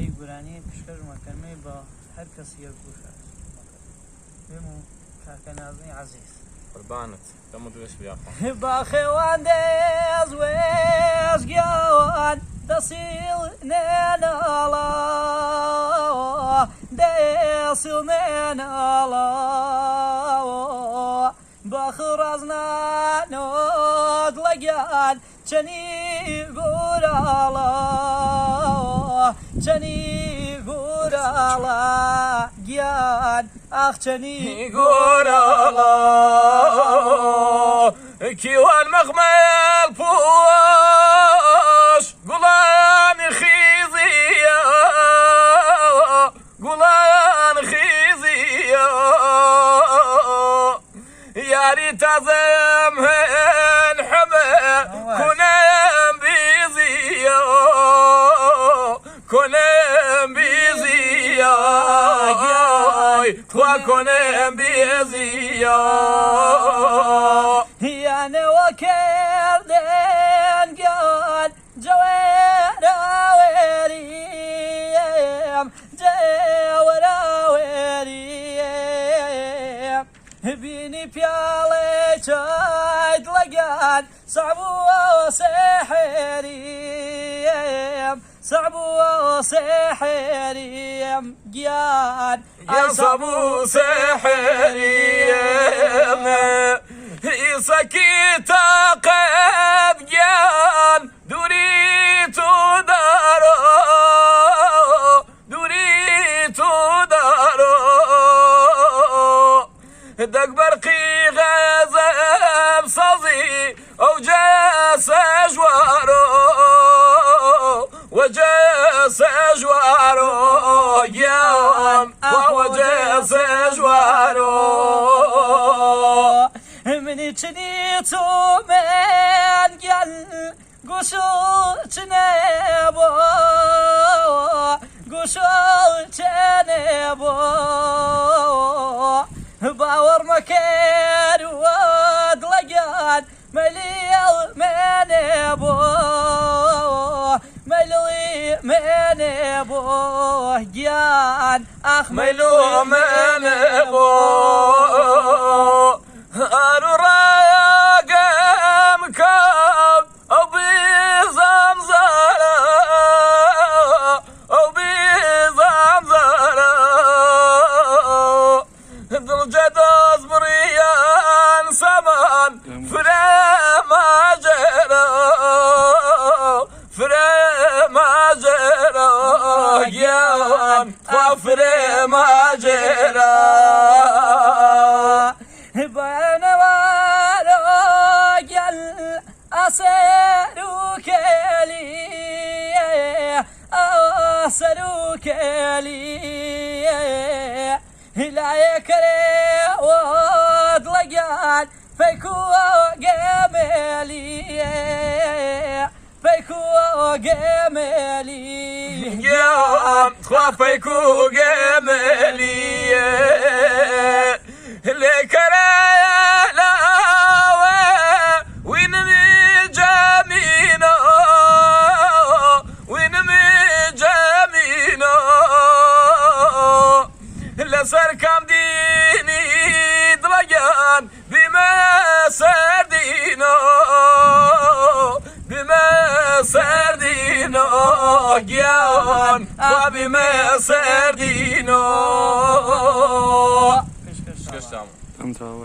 مای گورانی پیشکەشمان کەرمەی بە هەر کەسێک گوشە پێم و کاکە نازنی عەزیز قوربانت دەم و دوێش بیاخۆ با خێوان دێز وێزگیاوان دەسیڵ نێناڵە دێسیڵ نێناڵە بەخڕازنانۆت لەگیان چەنی گۆراڵە چەنی گۆراڵە گیان ئاخ چەنی گۆراڵە کیوان مەخمەل پۆش گوڵانی خیزیە گوڵان خیزیە یاری تازەم هەن حەمە کونەم بیزیە کونەم بیزیە توا کونەم بیزیە یانەوە کردێن گیان جەوێراوێریم جەوێراوێریم بینی پیاڵێ چایت لەگیان سەعبووە سێحێریم سەعبووە سێحێریم گیان سەبوو سێحێریم ئیسەکی تاقەت گیان دووری تو دارۆ دووری تو دارۆ دەکبەرقی غەزەب سەزی ئەو جەسە ژوارۆ وەجەسە ژوارۆ گیان وەجەسە ژوارۆ منی چنی تومێن گیان گوشو چنێ بۆ گوشو چنێ بۆ باوەڕ مەکەر وەد لەگیان مەلیڵ مێنێ بۆ مەلوی مێنێ بۆ گیان ئاخ مەلو مێنێ بۆ هەرو ڕایەگەم کەم ئەو بیزەم زارە ئەو بیزەم زارە دڵجە دەست بڕیان سەمان فرەماجێرە فرەماجێرە گیان خوا فرەماجێرە بەنەوارۆ گیان ئەسەر و کێلی ئەسەر و کێلی لایەکەرێ وەد لەگیان فەیکووە گەمێلی فەیکووە گەمێلی گیان خوا فەیکو گەمێلیە لێکەرایە لاوە وینمی جەمینە وینمی جەمینە لەسەر کام دینی دڵەگیان بیمە سەردینە بیمە سەردینە گیان خوا بیمە سەردینە